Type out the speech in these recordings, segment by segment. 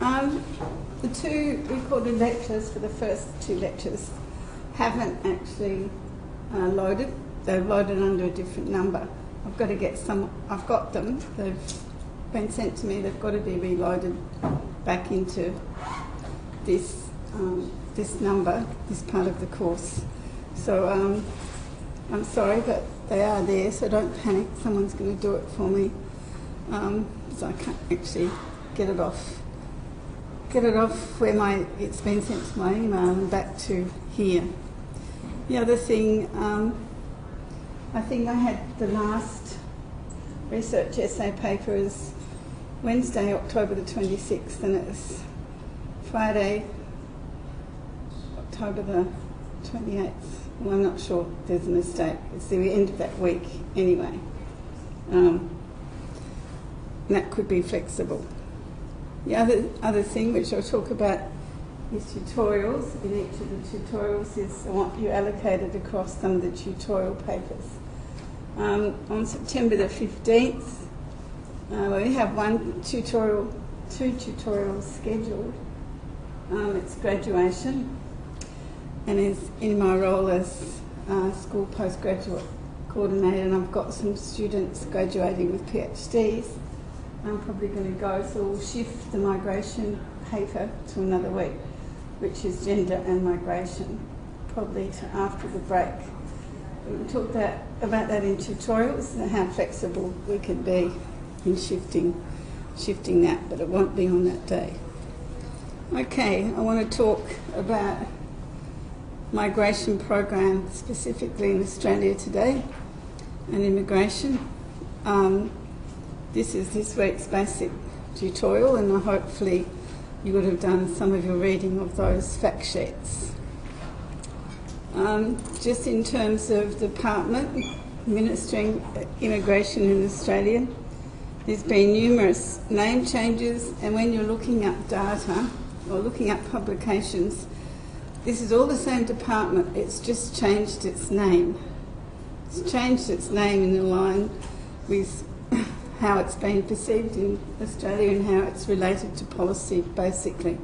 The two recorded lectures for the first two lectures haven't actually loaded. They're loaded under a different number. I've got to get some. I've got them. They've been sent to me. They've got to be reloaded back into this this number, this part of the course. So I'm sorry, but they are there. So don't panic. Someone's going to do it for me. So I can't actually get it off where it's been sent to my email and back to here. The other thing, I think I had the last research essay paper is Wednesday, October the 26th, and it's Friday, October the 28th. Well, I'm not sure, there's a mistake. It's the end of that week anyway. And that could be flexible. The other thing which I'll talk about is tutorials. In each of the tutorials is I want you allocated across some of the tutorial papers. On September the 15th, we have two tutorials scheduled. It's graduation, and is in my role as school postgraduate coordinator, and I've got some students graduating with PhDs. I'm probably going to go, so we'll shift the migration paper to another week, which is gender and migration, probably to after the break. We'll talk about that in tutorials and how flexible we can be in shifting that, but it won't be on that day. Okay, I want to talk about migration program specifically in Australia today and immigration. This is this week's basic tutorial, and hopefully you would have done some of your reading of those fact sheets. Just in terms of the department administering immigration in Australia, there's been numerous name changes, and when you're looking up data or looking up publications, this is all the same department, it's just changed its name. It's changed its name in line with how it's been perceived in Australia and how it's related to policy, basically.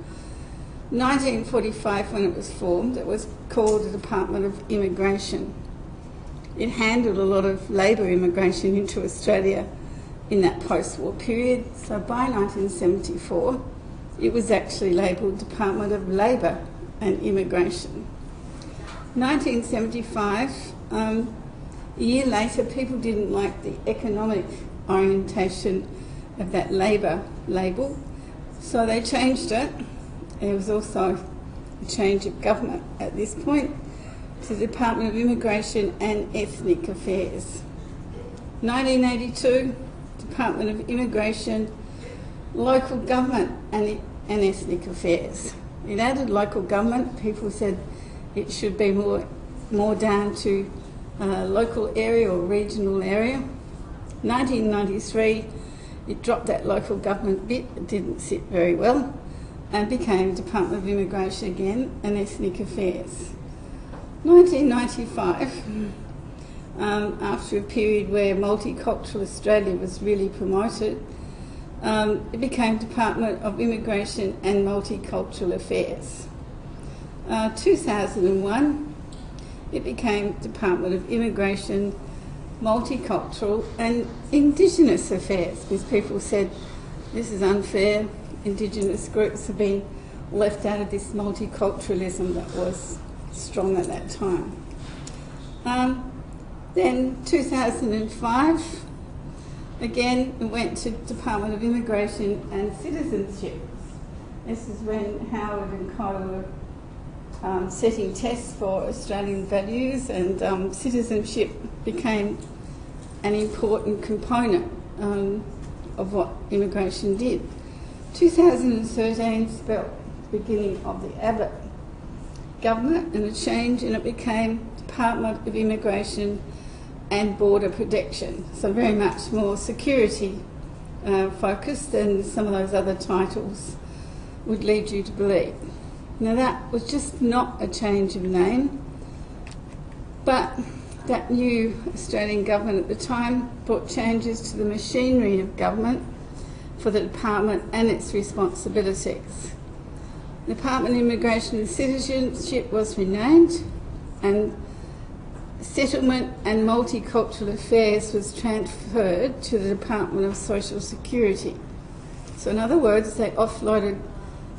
1945, when it was formed, it was called the Department of Immigration. It handled a lot of labour immigration into Australia in that post-war period. So by 1974, it was actually labelled Department of Labour and Immigration. 1975, a year later, people didn't like the economic orientation of that labour label, so they changed it. There was also a change of government at this point to the Department of Immigration and Ethnic Affairs. 1982, Department of Immigration, Local Government and Ethnic Affairs. It added local government. People said it should be more down to local area or regional area. 1993, it dropped that local government bit. It didn't sit very well, and became Department of Immigration again and Ethnic Affairs. 1995, after a period where multicultural Australia was really promoted, it became Department of Immigration and Multicultural Affairs. 2001, it became Department of Immigration, Multicultural and Indigenous Affairs, because people said this is unfair. Indigenous groups have been left out of this multiculturalism that was strong at that time. Then 2005, again we went to Department of Immigration and Citizenship. This is when Howard and Co were setting tests for Australian values, and citizenship became an important component of what immigration did. 2013 spelt the beginning of the Abbott government and a change, and it became Department of Immigration and Border Protection, so very much more security focused than some of those other titles would lead you to believe. Now that was just not a change of name, but that new Australian government at the time brought changes to the machinery of government for the department and its responsibilities. The Department of Immigration and Citizenship was renamed, and Settlement and Multicultural Affairs was transferred to the Department of Social Security. So in other words, they offloaded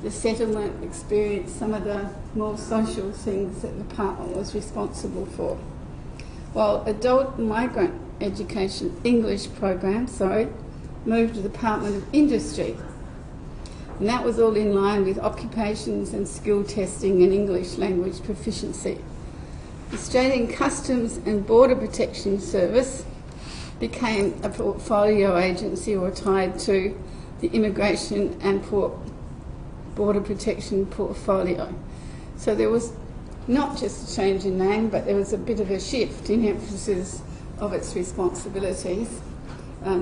the settlement experience, some of the more social things that the department was responsible for. While Adult Migrant Education English program, moved to the Department of Industry. And that was all in line with occupations and skill testing and English language proficiency. Australian Customs and Border Protection Service became a portfolio agency or tied to the Immigration and Border Protection portfolio. So there was not just a change in name, but there was a bit of a shift in emphasis of its responsibilities.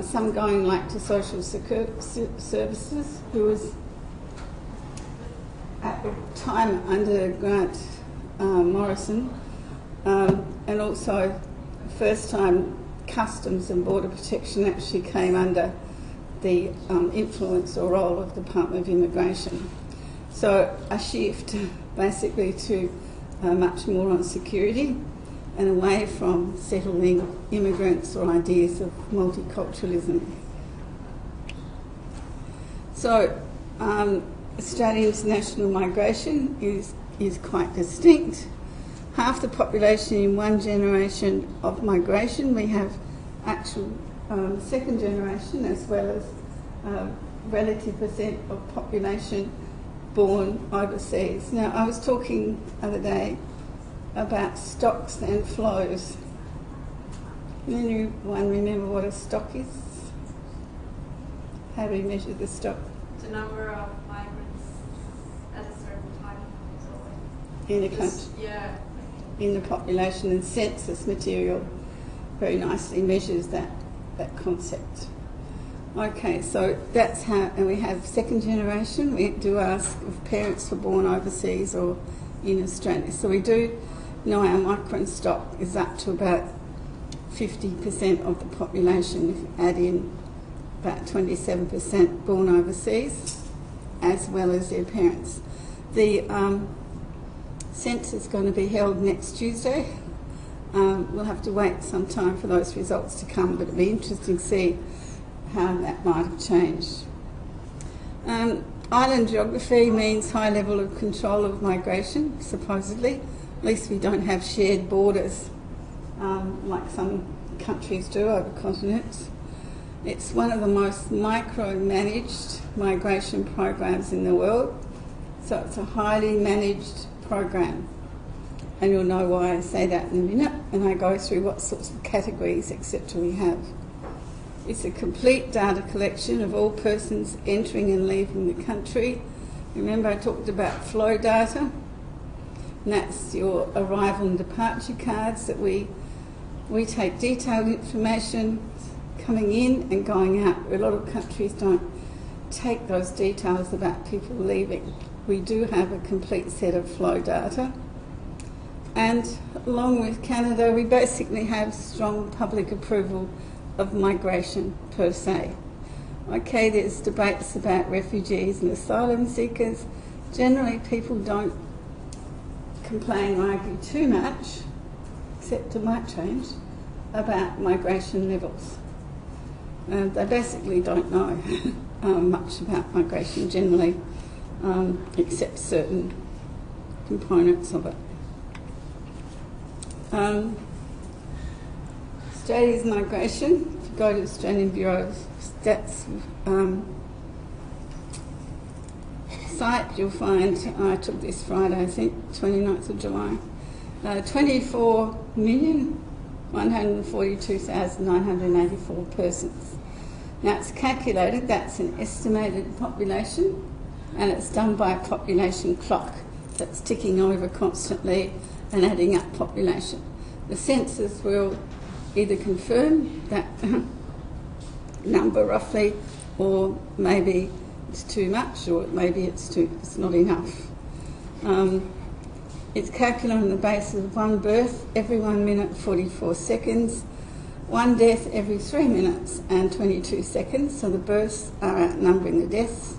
Some going like to Social Services, who was at the time under Grant Morrison, and also first time Customs and Border Protection actually came under the influence or role of the Department of Immigration. So a shift basically to much more on security and away from settling immigrants or ideas of multiculturalism. So Australian international migration is quite distinct. Half the population in one generation of migration. We have actual second generation as well as relative percent of population born overseas. Now, I was talking the other day about stocks and flows. Can anyone remember what a stock is? How do we measure the stock? It's a number of migrants at a certain time. In a country? Yeah. In the population, and census material very nicely measures that concept. Okay, so that's how, and we have second generation. We do ask if parents were born overseas or in Australia. So we do know our migrant stock is up to about 50% of the population, if you add in about 27% born overseas, as well as their parents. The census is going to be held next Tuesday. We'll have to wait some time for those results to come, but it'll be interesting to see how that might have changed. Island geography means high level of control of migration, supposedly. At least we don't have shared borders like some countries do over continents. It's one of the most micro-managed migration programs in the world. So it's a highly managed program. And you'll know why I say that in a minute, and I go through what sorts of categories, etc. we have. It's a complete data collection of all persons entering and leaving the country. Remember I talked about flow data? And that's your arrival and departure cards that we take detailed information coming in and going out. A lot of countries don't take those details about people leaving. We do have a complete set of flow data. And along with Canada, we basically have strong public approval of migration per se. Okay, there's debates about refugees and asylum seekers. Generally, people don't complain or argue too much, except it might change, about migration levels. They basically don't know much about migration generally, except certain components of it. Australia's migration, if you go to the Australian Bureau of Stats site, you'll find, I took this Friday, I think, 29th of July, 24,142,984 persons. Now it's calculated, that's an estimated population, and it's done by a population clock that's ticking over constantly and adding up population. The census will either confirm that number roughly, or maybe it's too much, or maybe it's not enough. It's calculated on the basis of one birth every 1 minute 44 seconds, 1 death every 3 minutes and 22 seconds, so the births are outnumbering the deaths.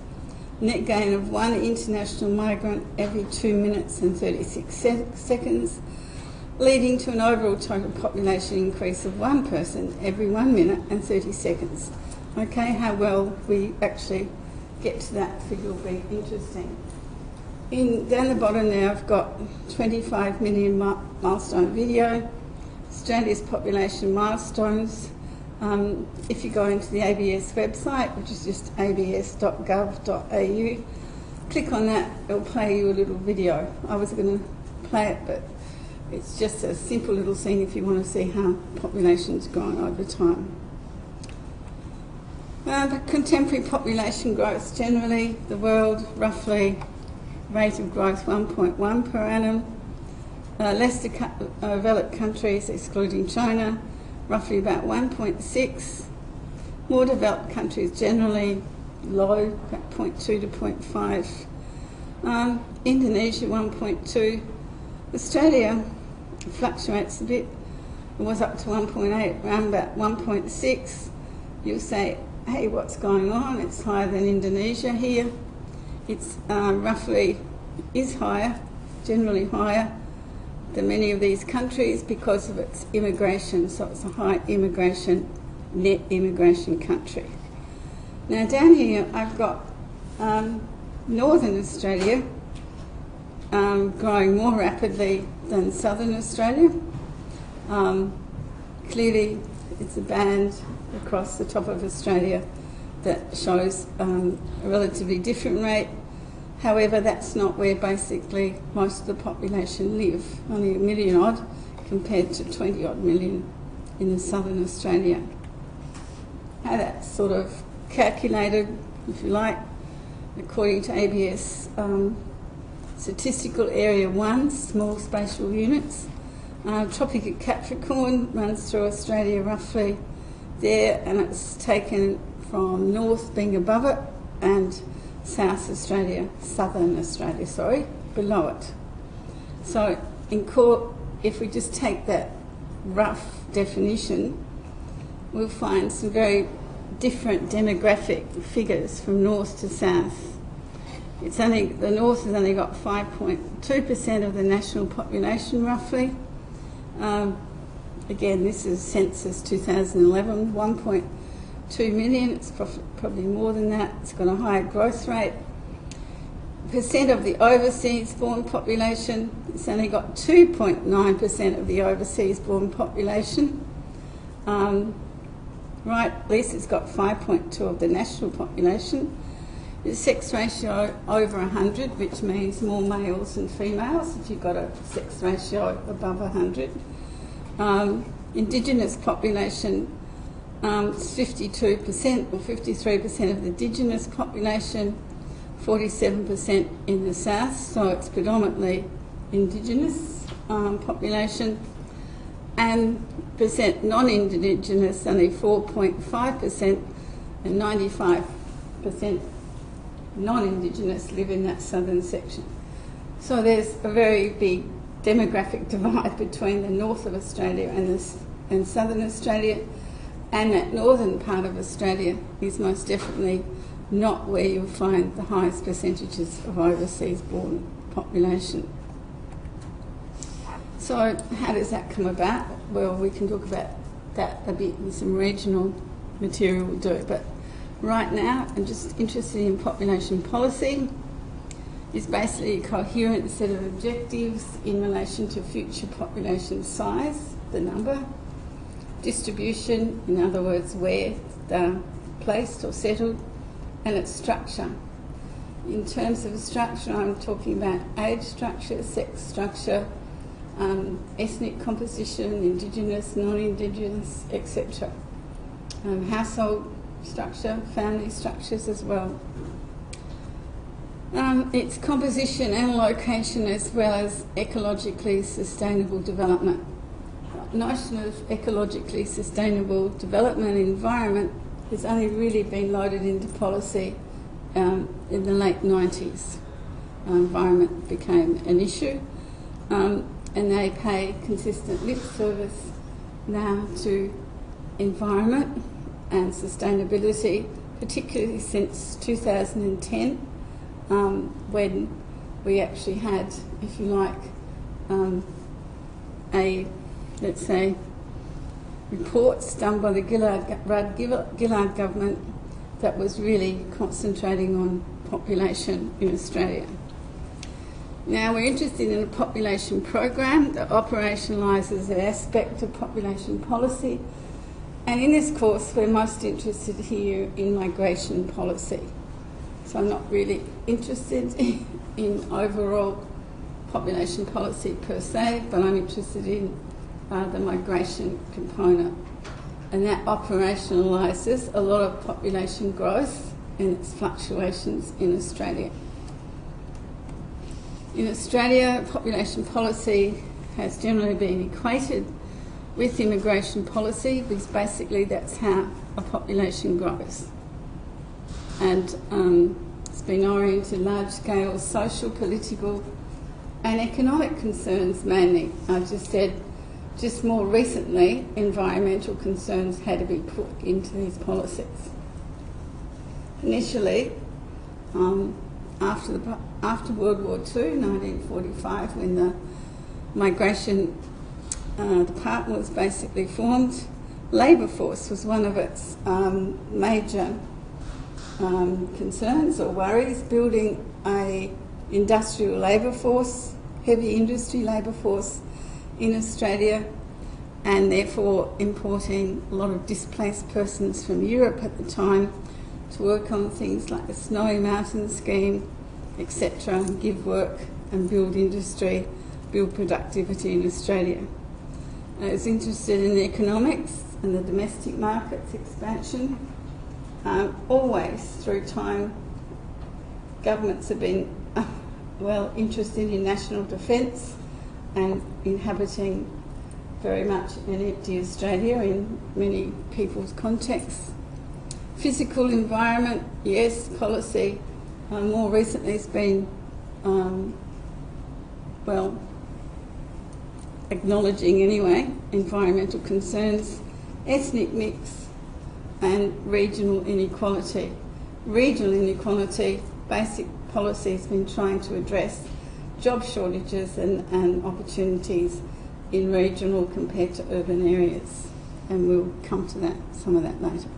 Net gain of 1 international migrant every 2 minutes and 36 seconds, leading to an overall total population increase of 1 person every 1 minute and 30 seconds. Okay, how well we actually get to that figure will be interesting. Down the bottom there I've got 25 million milestone video, Australia's population milestones. If you go into the ABS website, which is just abs.gov.au, click on that, it'll play you a little video. I was going to play it, but it's just a simple little scene if you want to see how population's grown over time. The contemporary population growth generally, the world roughly rate of growth 1.1 per annum. Less developed countries, excluding China, roughly about 1.6. More developed countries generally low, about 0.2 to 0.5. Indonesia 1.2. Australia fluctuates a bit. It was up to 1.8, around about 1.6. You'll say, hey, what's going on? It's higher than Indonesia here. It's roughly is higher, generally higher than many of these countries because of its immigration, so it's a high immigration, net immigration country. Now down here I've got Northern Australia growing more rapidly than Southern Australia. Clearly it's a band across the top of Australia that shows a relatively different rate. However, that's not where basically most of the population live, only 1 million odd compared to 20 odd million in the Southern Australia. How that's sort of calculated, if you like, according to ABS Statistical Area 1, small spatial units. Tropic of Capricorn runs through Australia roughly there, and it's taken from north being above it and Southern Australia, below it. So if we just take that rough definition, we'll find some very different demographic figures from north to south. The north has only got 5.2% of the national population roughly. Again, this is census 2011, 1.2 million, it's probably more than that. It's got a higher growth rate. Percent of the overseas born population, it's only got 2.9% of the overseas born population. Right, at least it's got 5.2 of the national population. The sex ratio over 100, which means more males than females if you've got a sex ratio above 100. Indigenous population, 52% or 53% of the Indigenous population, 47% in the south, so it's predominantly Indigenous population, and percent non-Indigenous, only 4.5%, and 95% non-Indigenous live in that southern section. So there's a very big demographic divide between the north of Australia and southern Australia, and that northern part of Australia is most definitely not where you'll find the highest percentages of overseas born population. So how does that come about? Well, we can talk about that a bit in some regional material we'll do, but right now I'm just interested in population policy. It's basically a coherent set of objectives in relation to future population size, the number, distribution, in other words where they're placed or settled, and its structure. In terms of structure, I'm talking about age structure, sex structure, ethnic composition, Indigenous, non-Indigenous, etc. Household structure, family structures as well. Its composition and location, as well as ecologically sustainable development. The notion of ecologically sustainable development environment has only really been loaded into policy in the late 90s. Environment became an issue, and they pay consistent lip service now to environment and sustainability, particularly since 2010, when we actually had, if you like, let's say, reports done by the Gillard government that was really concentrating on population in Australia. Now we're interested in a population program that operationalises an aspect of population policy, and in this course we're most interested here in migration policy. So I'm not really interested in overall population policy per se, but I'm interested in the migration component, and that operationalises a lot of population growth and its fluctuations in Australia. In Australia, population policy has generally been equated with immigration policy, because basically that's how a population grows. And it's been oriented large-scale social, political and economic concerns mainly. I've just said, just more recently, environmental concerns had to be put into these policies. Initially, after World War II, 1945, when the migration department was basically formed, labour force was one of its major concerns or worries, building a industrial labour force, heavy industry labour force in Australia, and therefore importing a lot of displaced persons from Europe at the time to work on things like the Snowy Mountains scheme, etc., and give work and build industry, build productivity in Australia. I was interested in the economics and the domestic markets expansion. Always through time, governments have been interested in national defence and inhabiting very much an empty Australia in many people's contexts. Physical environment, yes, policy. More recently it's been, acknowledging anyway, environmental concerns, ethnic mix and regional inequality. Regional inequality, basic policy has been trying to address job shortages and opportunities in regional compared to urban areas, and we'll come to that, some of that later.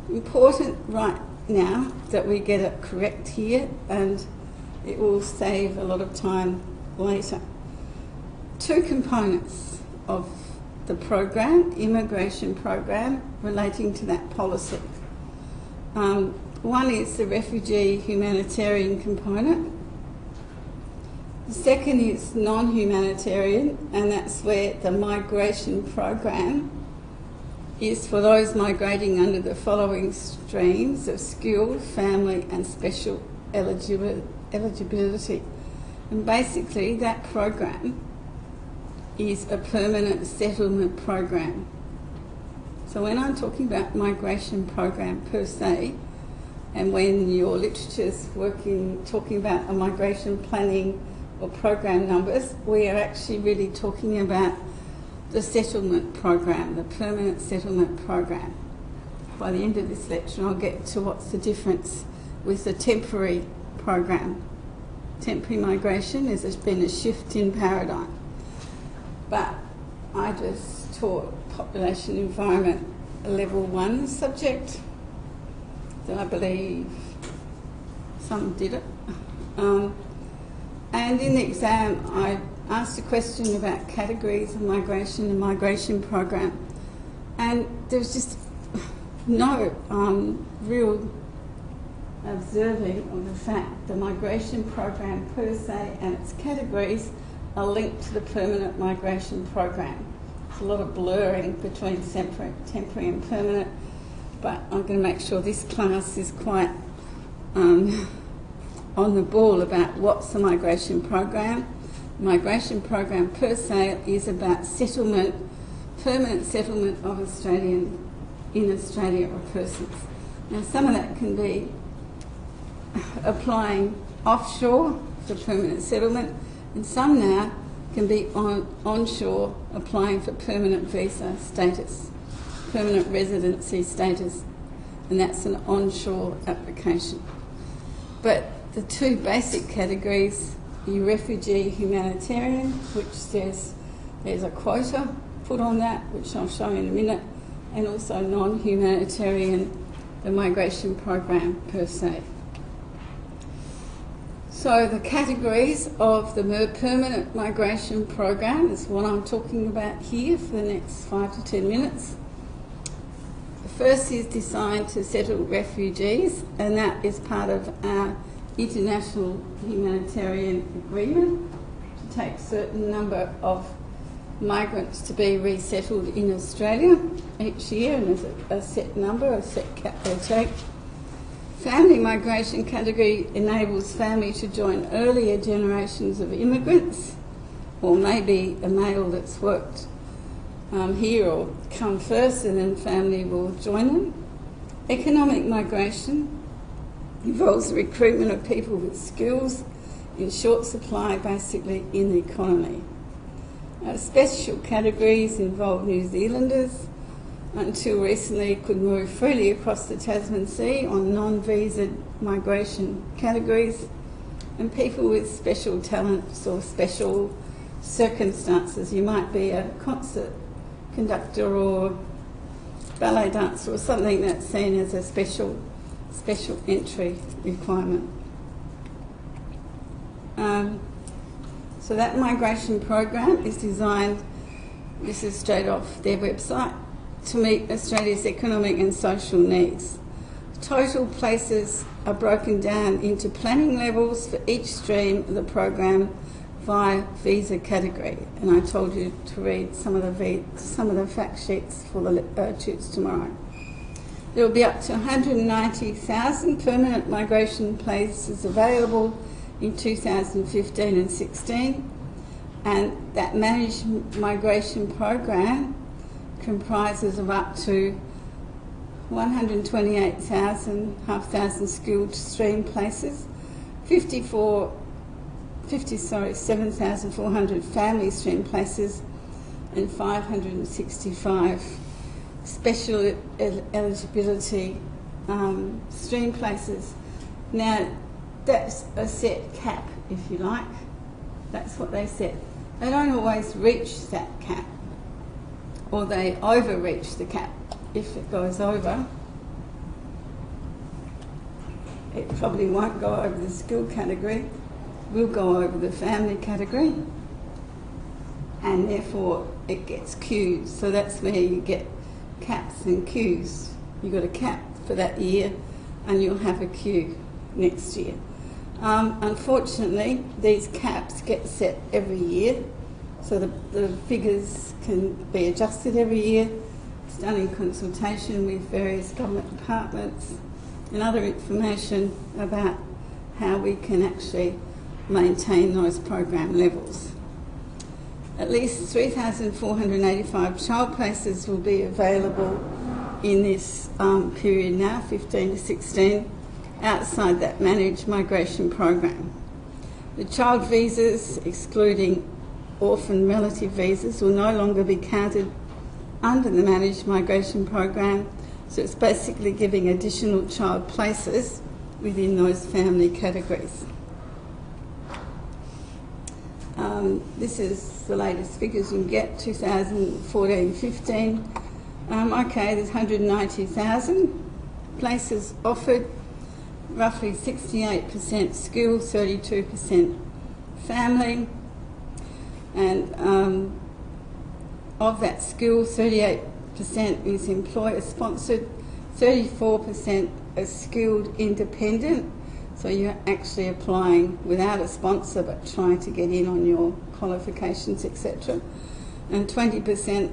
Important right now that we get it correct here, and it will save a lot of time later. Two components of the program, immigration program, relating to that policy. One is the refugee humanitarian component. The second is non-humanitarian, and that's where the migration program is for those migrating under the following streams of skill, family and special eligibility. And basically that program is a permanent settlement program. So when I'm talking about migration program per se, and when your literature's talking about a migration planning or program numbers, we are actually really talking about the settlement program, the permanent settlement program. By the end of this lecture I'll get to what's the difference with the temporary program. Temporary migration has been a shift in paradigm. But I just taught population environment a level 1 subject, so I believe some did it. And in the exam I asked a question about categories of migration and migration program, and there's just no real observing of the fact the migration program per se and its categories are linked to the permanent migration program. There's a lot of blurring between temporary and permanent, but I'm going to make sure this class is quite on the ball about what's the migration program. Migration program per se is about settlement, permanent settlement of in Australia or persons. Now some of that can be applying offshore for permanent settlement, and some now can be onshore applying for permanent visa status, permanent residency status, and that's an onshore application. But the two basic categories, your refugee humanitarian, which there's a quota put on that, which I'll show you in a minute, and also non-humanitarian, the migration program per se. So the categories of the permanent migration program is what I'm talking about here for the next 5 to 10 minutes. The first is designed to settle refugees, and that is part of our international humanitarian agreement to take a certain number of migrants to be resettled in Australia each year, and there's a set number, a set cap they take. Family migration category enables family to join earlier generations of immigrants, or maybe a male that's worked here or come first and then family will join them. Economic migration involves the recruitment of people with skills in short supply basically in the economy. Special categories involve New Zealanders, until recently could move freely across the Tasman Sea on non-visa migration categories, and people with special talents or special circumstances. You might be a concert conductor or ballet dancer or something that's seen as a special entry requirement. So that migration program is designed, this is straight off their website, to meet Australia's economic and social needs. Total places are broken down into planning levels for each stream of the program via visa category, and I told you to read some of the fact sheets for the tuts tomorrow. There will be up to 190,000 permanent migration places available in 2015 and 16, and that managed migration program comprises of up to 128,500 skilled stream places, 7,400 family stream places, and 565 special eligibility stream places. Now, that's a set cap, if you like. That's what they set. They don't always reach that cap, or they overreach the cap. If it goes over, it probably won't go over the skill category, will go over the family category, and therefore it gets queued. So that's where you get caps and queues. You've got a cap for that year and you'll have a queue next year. Unfortunately, these caps get set every year, so the figures can be adjusted every year. It's done in consultation with various government departments and other information about how we can actually maintain those program levels. At least 3,485 child places will be available in this period now, 15 to 16, outside that managed migration program. The child visas, excluding orphan relative visas, will no longer be counted under the managed migration program, so it's basically giving additional child places within those family categories. This is the latest figures you can get, 2014-15. Okay, there's 190,000 places offered, roughly 68% skilled, 32% family, and of that skill, 38% is employer-sponsored, 34% is skilled independent, so you're actually applying without a sponsor but trying to get in on your qualifications, etc. And 22%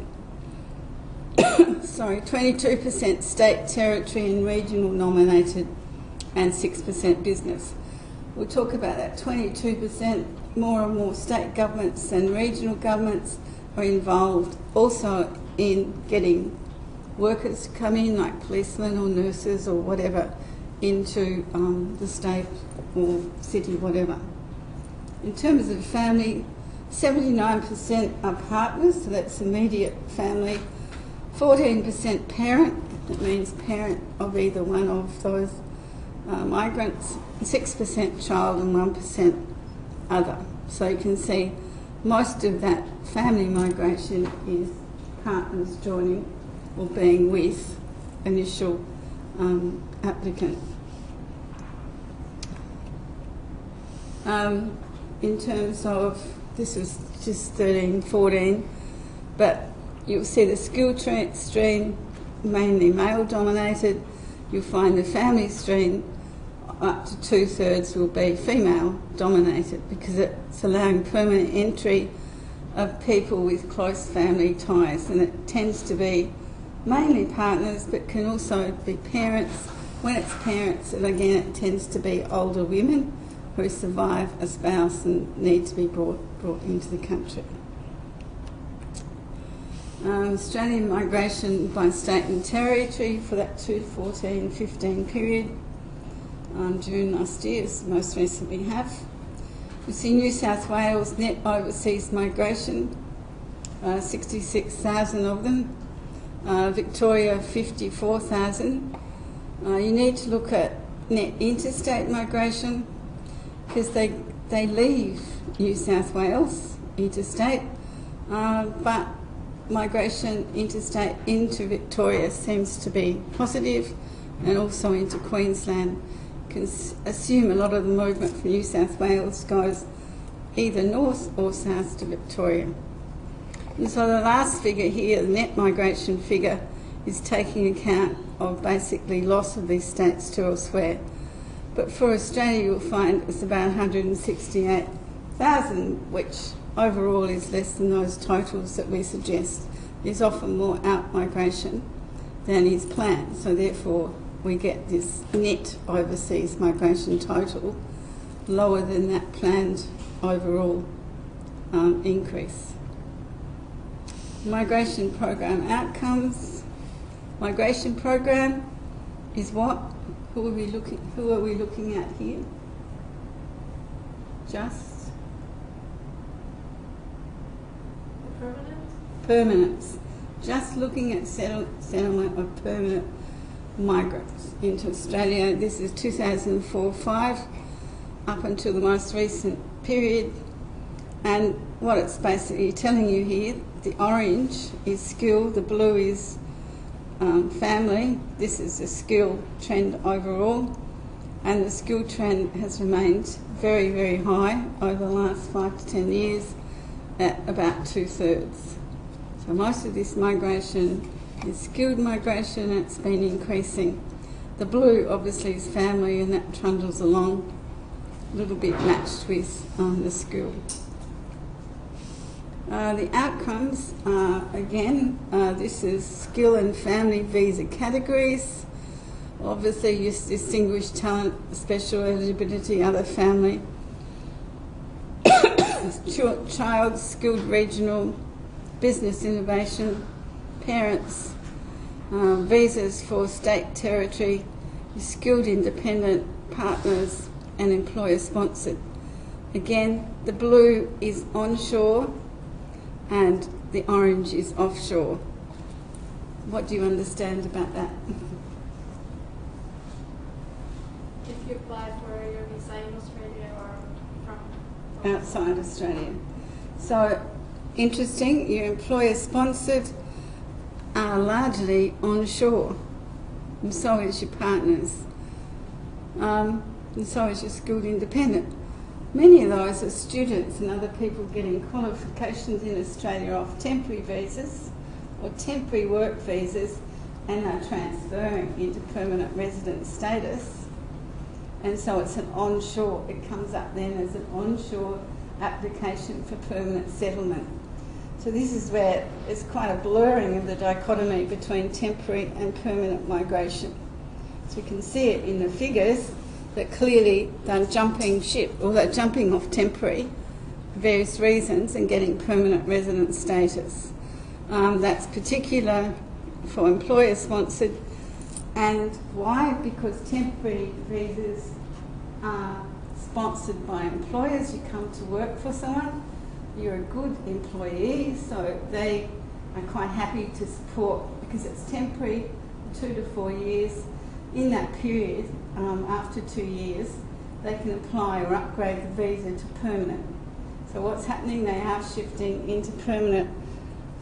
state, territory and regional nominated, and 6% business. We'll talk about that 22%. More and more state governments and regional governments are involved also in getting workers to come in, like policemen or nurses or whatever, into the state or city, whatever. In terms of family 79% are partners, so that's immediate family. 14% parent, that means parent of either one of those migrants. 6% child and 1% other. So you can see most of that family migration is partners joining or being with initial applicant. In terms of, this was just 13, 14, but you'll see the skill stream mainly male dominated. You'll find the family stream up to 2/3 will be female dominated, because it's allowing permanent entry of people with close family ties, and it tends to be mainly partners but can also be parents. When it's parents, and again it tends to be older women who survive a spouse and need to be brought into the country. Australian migration by state and territory for that 2014-15 period. June last year is the most recent we have. We see New South Wales net overseas migration, 66,000 of them. Victoria, 54,000. You need to look at net interstate migration, because they leave New South Wales interstate, but migration interstate into Victoria seems to be positive, and also into Queensland. You can assume a lot of the movement from New South Wales goes either north or south to Victoria. And so the last figure here, the net migration figure, is taking account of basically loss of these states to elsewhere. But for Australia, you'll find it's about 168,000, which overall is less than those totals that we suggest. There's often more out-migration than is planned, so therefore we get this net overseas migration total lower than that planned overall increase. Migration program outcomes. Migration program is what? Who are we looking at here? Just permanence. Just looking at settlement of permanent migrants into Australia. This is 2004-5 up until the most recent period, and what it's basically telling you here, the orange is skill, the blue is family. This is the skill trend overall, and the skill trend has remained very, very high over the last 5 to 10 years at about 2/3. So most of this migration is skilled migration, and it's been increasing. The blue obviously is family, and that trundles along a little bit matched with the skill. The outcomes are, again, this is skill and family visa categories. Obviously, you distinguish talent, special eligibility, other family. Child, skilled regional, business innovation, parents, visas for state territory, skilled independent, partners, and employer sponsored. Again, the blue is onshore and the orange is offshore. What do you understand about that? If you apply for your visa in Australia or from Outside Australia. So, interesting, your employer sponsored are largely onshore, and so is your partners, and so is your skilled independent. Many of those are students and other people getting qualifications in Australia off temporary visas or temporary work visas, and are transferring into permanent resident status. And so it's an onshore, it comes up then as an onshore application for permanent settlement. So this is where it's quite a blurring of the dichotomy between temporary and permanent migration. So you can see it in the figures that clearly they're jumping ship, or they're jumping off temporary for various reasons and getting permanent resident status. That's particular for employer sponsored. And why? Because temporary visas are sponsored by employers. You come to work for someone, you're a good employee, so they are quite happy to support, because it's temporary, 2 to 4 years. In that period, after 2 years, they can apply or upgrade the visa to permanent. So what's happening, they are shifting into permanent.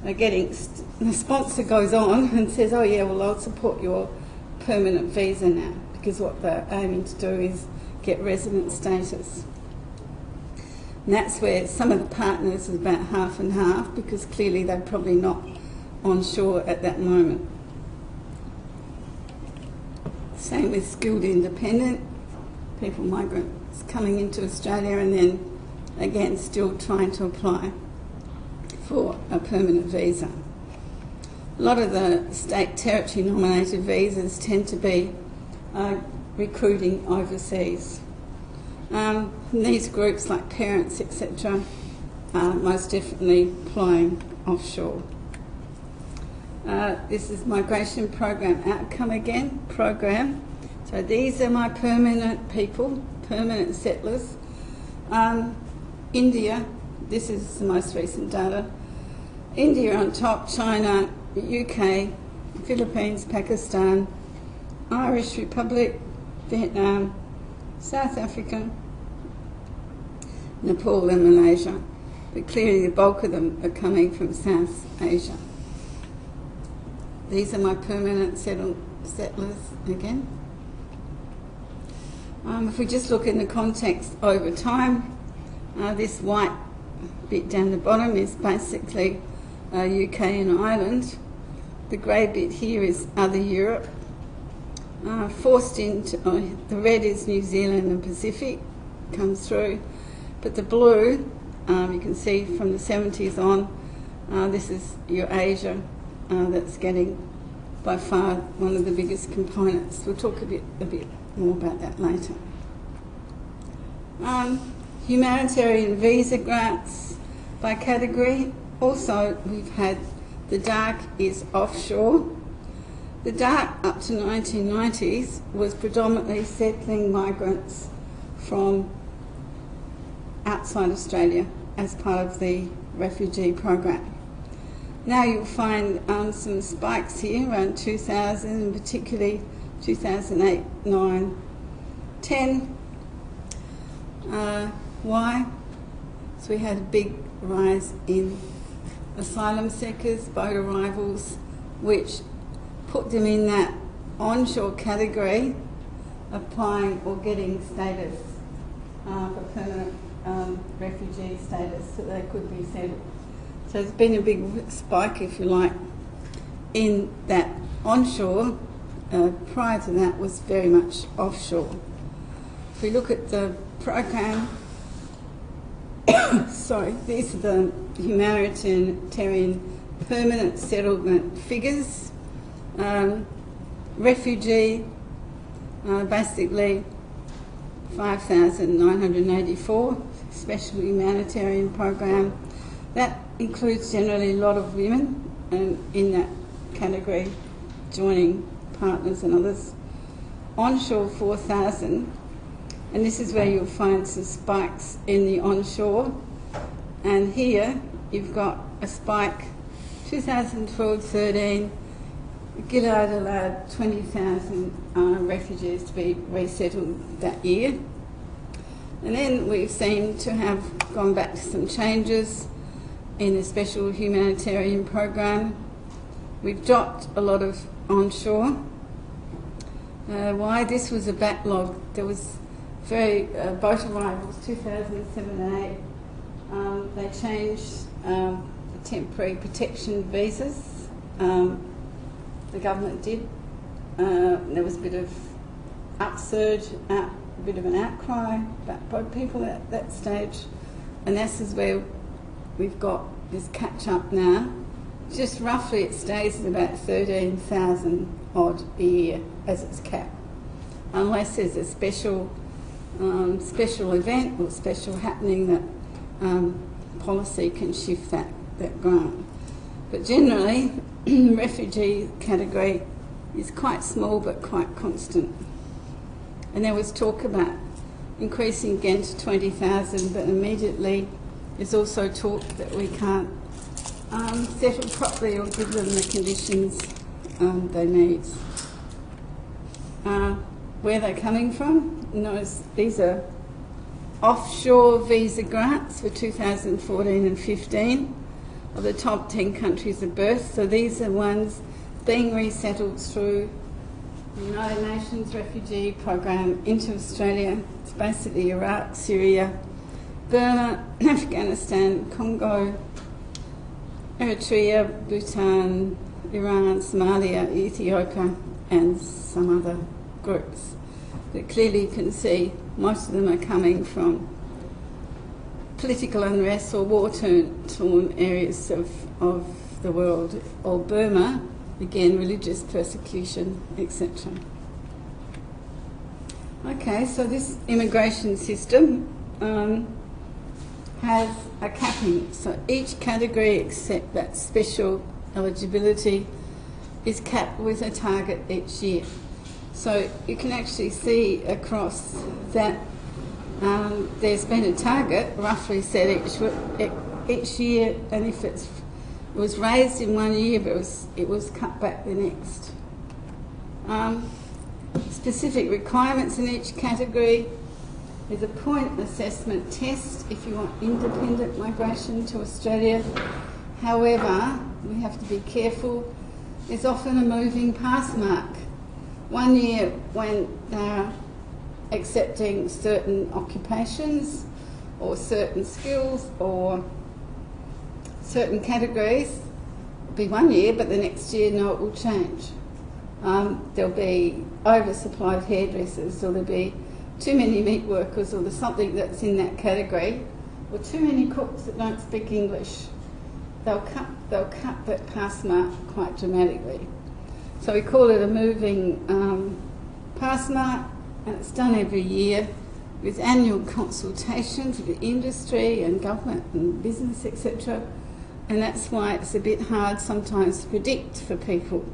They're getting, the sponsor goes on and says, oh yeah, well I'll support your permanent visa now, because what they're aiming to do is get resident status. And that's where some of the partners is about half and half, because clearly they're probably not onshore at that moment. Same with skilled independent, people, migrants coming into Australia and then again still trying to apply for a permanent visa. A lot of the state territory nominated visas tend to be recruiting overseas. These groups like parents, etc., are most definitely applying offshore. This is migration program outcome again, program. So these are my permanent people, permanent settlers. India, this is the most recent data. India on top, China, UK, Philippines, Pakistan, Irish Republic, Vietnam, South Africa, Nepal and Malaysia. But clearly the bulk of them are coming from South Asia. These are my permanent settlers again. If we just look in the context over time, this white bit down the bottom is basically UK and Ireland. The grey bit here is other Europe. Forced into, the red is New Zealand and Pacific, comes through. But the blue, you can see from the 70s on, this is your Asia, that's getting by far one of the biggest components. We'll talk a bit more about that later. Humanitarian visa grants by category. Also, we've had the dark is offshore. The dark up to 1990s was predominantly settling migrants from outside Australia as part of the refugee program. Now you'll find some spikes here around 2000, and particularly 2008, 9, 10. Why? So we had a big rise in asylum seekers, boat arrivals, which put them in that onshore category, applying or getting status for permanent refugee status, so they could be settled. So there's been a big spike, if you like, in that onshore. Prior to that was very much offshore. If we look at the program, sorry, these are the humanitarian permanent settlement figures. Refugee, basically 5,984, special humanitarian program. That includes generally a lot of women in that category, joining partners and others. Onshore 4,000, and this is where you'll find some spikes in the onshore. And here you've got a spike, 2012-13, Gillard allowed 20,000 refugees to be resettled that year. And then we seem to have gone back to some changes in the special humanitarian program. We've dropped a lot of onshore. Why? This was a backlog. There was boat arrivals 2007 and 8. They changed the temporary protection visas. The government did. There was a bit of upsurge, a bit of an outcry about boat people at that stage. And this is where we've got this catch up now. Just roughly it stays at about 13,000 odd a year as its cap, unless there's a special event or special happening that policy can shift that grant. But generally, refugee category is quite small but quite constant. And there was talk about increasing again to 20,000, but immediately is also taught that we can't settle properly or give them the conditions they need. Where they're coming from, these are offshore visa grants for 2014 and 15 of the top 10 countries of birth. So these are ones being resettled through the United Nations Refugee Program into Australia. It's basically Iraq, Syria, Burma, Afghanistan, Congo, Eritrea, Bhutan, Iran, Somalia, Ethiopia, and some other groups. But clearly you can see most of them are coming from political unrest or war-torn areas of the world, or Burma, again, religious persecution, etc. Okay, so this immigration system has a capping. So each category except that special eligibility is capped with a target each year. So you can actually see across that there's been a target roughly set each year, and if it was raised in one year but it was cut back the next. Specific requirements in each category. There's a point assessment test if you want independent migration to Australia. However, we have to be careful. There's often a moving pass mark. 1 year when they're accepting certain occupations or certain skills or certain categories, it'll be 1 year, but the next year, no, it will change. There'll be oversupply of hairdressers, or there'll be too many meat workers, or there's something that's in that category, or too many cooks that don't speak English. They'll cut that pass mark quite dramatically. So we call it a moving pass mark, and it's done every year with annual consultations with the industry and government and business, etc. And that's why it's a bit hard sometimes to predict for people.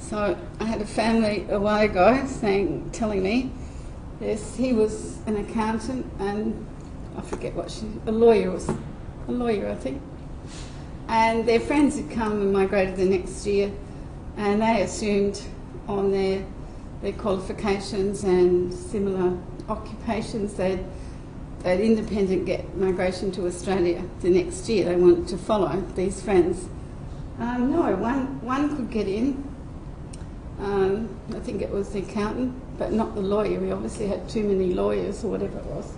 So I had a family a while ago telling me, yes, he was an accountant and I forget what a lawyer, I think. And their friends had come and migrated the next year, and they assumed on their qualifications and similar occupations they'd independent get migration to Australia the next year. They wanted to follow these friends. No, one could get in. I think it was the accountant, but not the lawyer. We obviously had too many lawyers or whatever it was.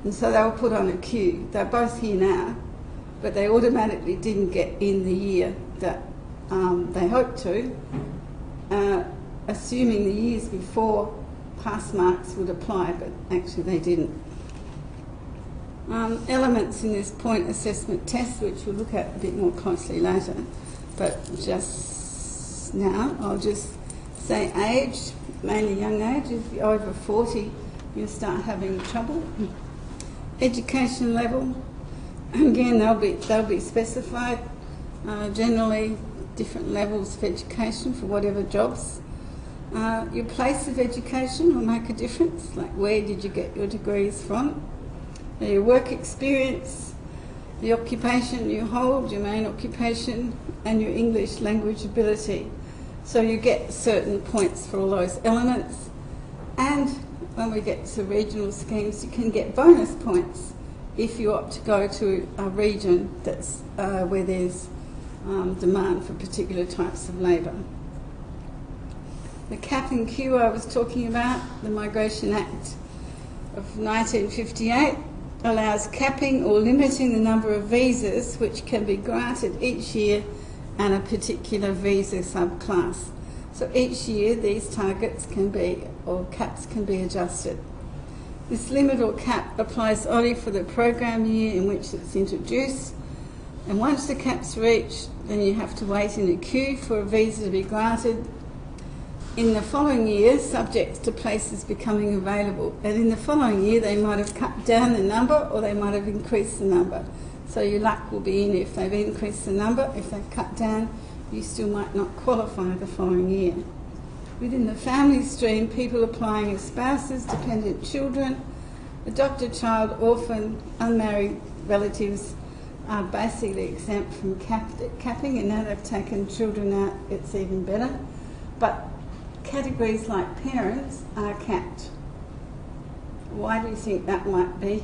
And so they were put on a queue. They're both here now, but they automatically didn't get in the year that they hoped to, assuming the years before pass marks would apply, but actually they didn't. Elements in this point assessment test, which we'll look at a bit more closely later, but just now I'll just say age, mainly young age. If you're over 40, you'll start having trouble. Education level, again, they'll be specified. Generally, different levels of education for whatever jobs. Your place of education will make a difference, like where did you get your degrees from? Your work experience, the occupation you hold, your main occupation, and your English language ability. So you get certain points for all those elements. And when we get to regional schemes, you can get bonus points if you opt to go to a region that's where there's demand for particular types of labour. The cap and queue I was talking about, the Migration Act of 1958, allows capping or limiting the number of visas which can be granted each year and a particular visa subclass. So each year these targets can be, or caps can be adjusted. This limit or cap applies only for the program year in which it's introduced, and once the cap's reached, then you have to wait in a queue for a visa to be granted. In the following year, subject to places becoming available. And in the following year, they might have cut down the number or they might have increased the number. So your luck will be in if they've increased the number. If they've cut down, you still might not qualify the following year. Within the family stream, people applying as spouses, dependent children, Adopted child, orphan, unmarried relatives are basically exempt from capping, and now they've taken children out, it's even better. But categories like parents are capped. Why do you think that might be?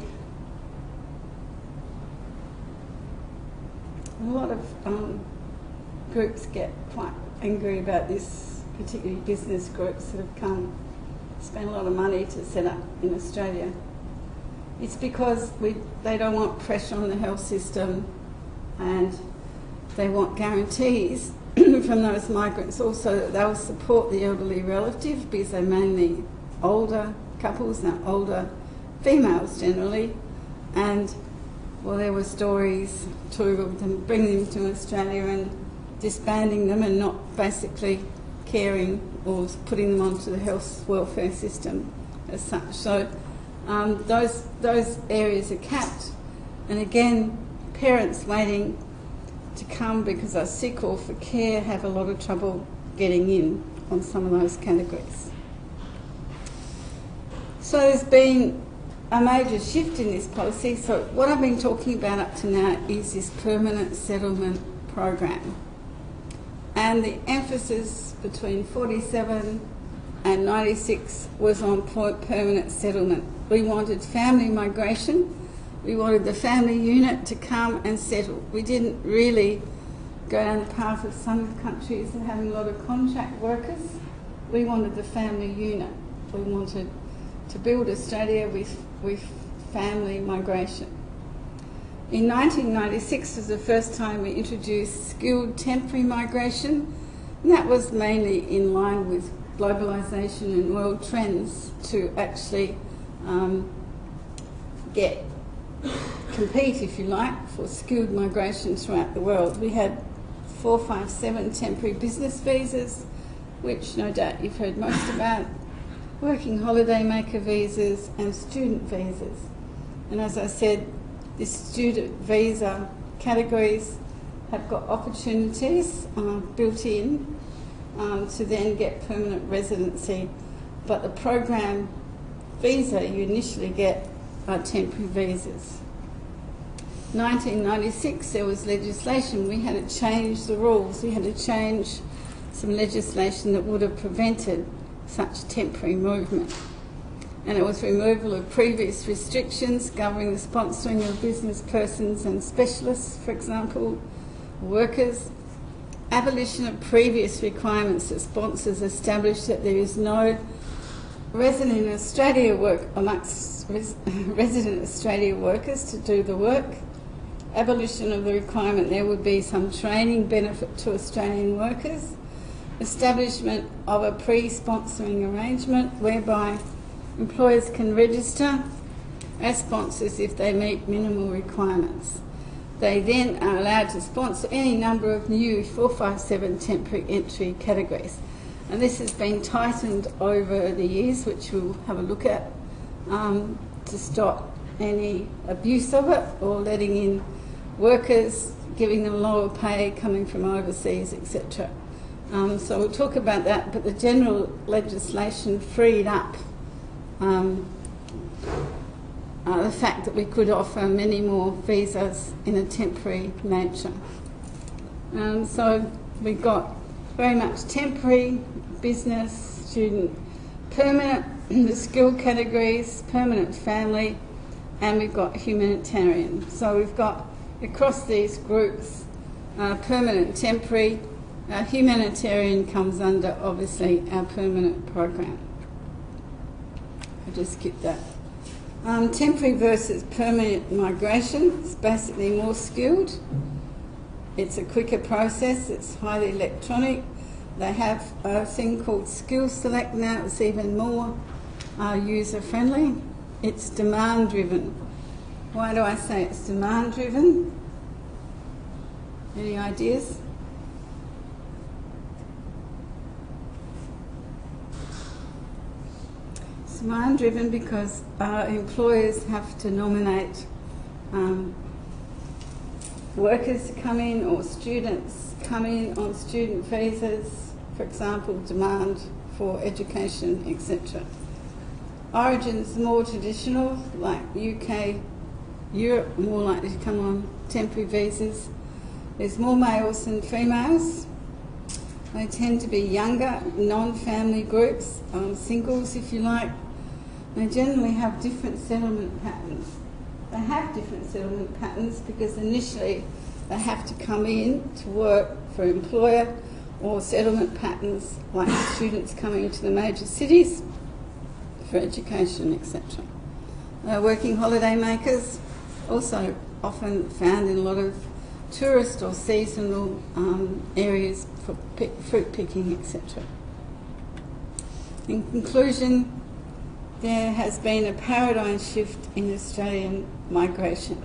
A lot of groups get quite angry about this, particularly business groups that have come, spent a lot of money to set up in Australia. It's because they don't want pressure on the health system, and they want guarantees from those migrants also that they'll support the elderly relative, because they're mainly older couples, now older females generally, and well, there were stories too of them bringing them to Australia and disbanding them and not basically caring or putting them onto the health welfare system as such. So those areas are capped, and again, parents waiting to come because they're sick or for care have a lot of trouble getting in on some of those categories. So there's been a major shift in this policy. So what I've been talking about up to now is this permanent settlement program, and the emphasis between 47 and 96 was on permanent settlement. We wanted family migration. We wanted the family unit to come and settle. We didn't really go down the path of some countries and having a lot of contract workers. We wanted the family unit. We wanted to build Australia with family migration. In 1996 was the first time we introduced skilled temporary migration, and that was mainly in line with globalisation and world trends to actually compete, if you like, for skilled migration throughout the world. We had 457 temporary business visas, which no doubt you've heard most about, working holiday maker visas and student visas. And as I said, the student visa categories have got opportunities built in to then get permanent residency, but the program visa you initially get are temporary visas. 1996 there was legislation. We had to change the rules. We had to change some legislation that would have prevented such temporary movement. And it was removal of previous restrictions governing the sponsoring of business persons and specialists, for example, workers. Abolition of previous requirements that sponsors established that there is no resident Australia work amongst resident Australia workers to do the work. Abolition of the requirement there would be some training benefit to Australian workers. Establishment of a pre-sponsoring arrangement whereby employers can register as sponsors if they meet minimal requirements. They then are allowed to sponsor any number of new 457 temporary entry categories. And this has been tightened over the years, which we'll have a look at, to stop any abuse of it or letting in workers, giving them lower pay coming from overseas, etc. So we'll talk about that, but the general legislation freed up the fact that we could offer many more visas in a temporary nature. So we got very much temporary, business, student, permanent, the skill categories, permanent family, and we've got humanitarian. So we've got across these groups permanent, temporary. Humanitarian comes under obviously our permanent program. I'll just skip that. Temporary versus permanent migration is basically more skilled. It's a quicker process, it's highly electronic. They have a thing called Skill Select now, it's even more user friendly. It's demand driven. Why do I say it's demand driven? Any ideas? It's demand driven because employers have to nominate workers to come in, or students come in on student visas, for example, demand for education, etc. Origins more traditional, like UK, Europe, more likely to come on temporary visas. There's more males than females. They tend to be younger, non-family groups, singles if you like. They generally have different settlement patterns. They have different settlement patterns because initially they have to come in to work for an employer, or settlement patterns like students coming into the major cities for education, etc. Working holiday makers, also often found in a lot of tourist or seasonal areas for fruit picking, etc. In conclusion, there has been a paradigm shift in Australian migration.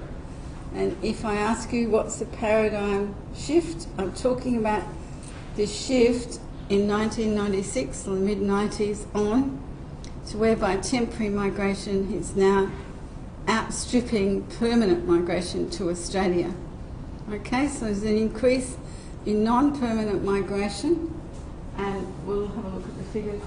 And if I ask you what's the paradigm shift, I'm talking about the shift in 1996 or the mid-90s on to whereby temporary migration is now outstripping permanent migration to Australia. Okay, so there's an increase in non-permanent migration, and we'll have a look at the figures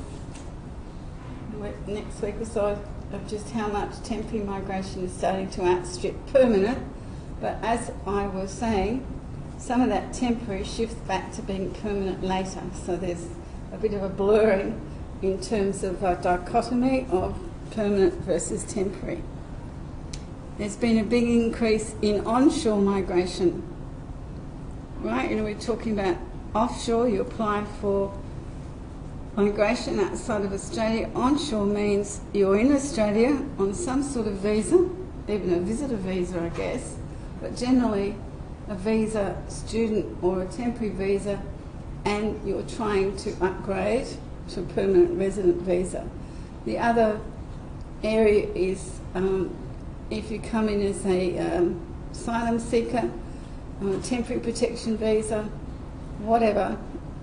next week or so of just how much temporary migration is starting to outstrip permanent. But as I was saying, some of that temporary shifts back to being permanent later. So there's a bit of a blurring in terms of a dichotomy of permanent versus temporary. There's been a big increase in onshore migration. Right, we're talking about offshore, you apply for migration outside of Australia. Onshore means you're in Australia on some sort of visa, even a visitor visa, I guess, but generally a visa, student or a temporary visa, and you're trying to upgrade to a permanent resident visa. The other area is if you come in as a asylum seeker, temporary protection visa, whatever,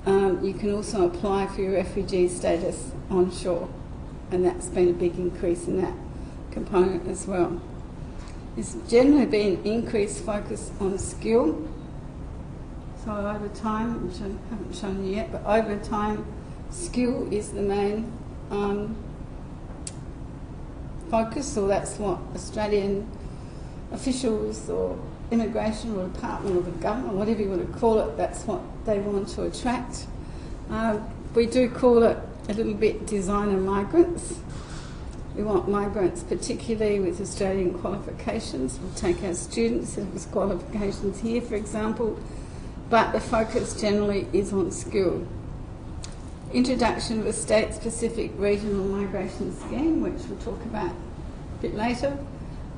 you can also apply for your refugee status onshore, and that's been a big increase in that component as well. There's generally been increased focus on skill. So over time, which I haven't shown you yet, but over time, skill is the main focus, or that's what Australian officials or immigration or department or the government, whatever you want to call it, that's what they want to attract. We do call it a little bit designer migrants. We want migrants particularly with Australian qualifications. We'll take our students with qualifications here, for example, but the focus generally is on skill. Introduction of a state-specific regional migration scheme, which we'll talk about a bit later,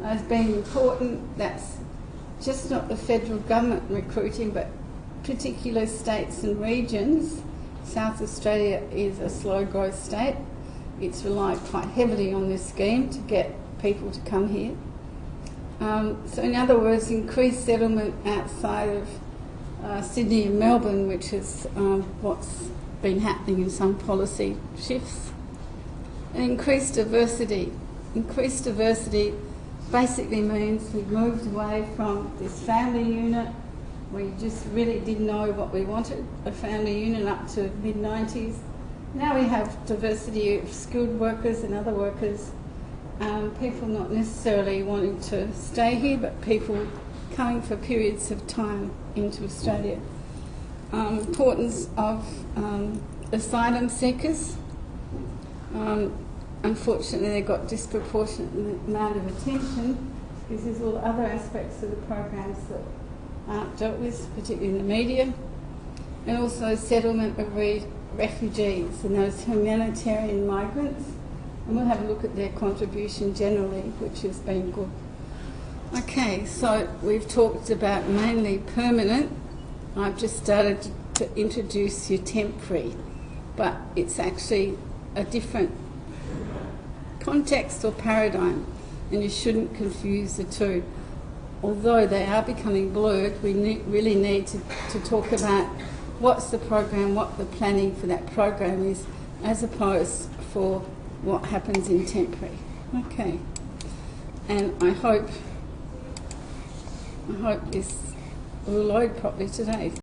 has been important. That's just not the federal government recruiting, but particular states and regions. South Australia is a slow growth state. It's relied quite heavily on this scheme to get people to come here. So in other words, increased settlement outside of Sydney and Melbourne, which is what's been happening in some policy shifts. And increased diversity. Increased diversity basically means we've moved away from this family unit. We just really didn't know what we wanted, a family unit up to mid-90s. Now we have diversity of skilled workers and other workers, people not necessarily wanting to stay here, but people coming for periods of time into Australia. Importance of asylum seekers. Unfortunately, they got disproportionate amount of attention because there's all other aspects of the programs that aren't dealt with, particularly in the media, and also settlement of refugees and those humanitarian migrants. And we'll have a look at their contribution generally, which has been good. Okay, so we've talked about mainly permanent. I've just started to introduce you temporary, but it's actually a different context or paradigm, and you shouldn't confuse the two. Although they are becoming blurred, we really need to talk about what's the program, what the planning for that program is, as opposed for what happens in temporary. Okay, and I hope this will load properly today.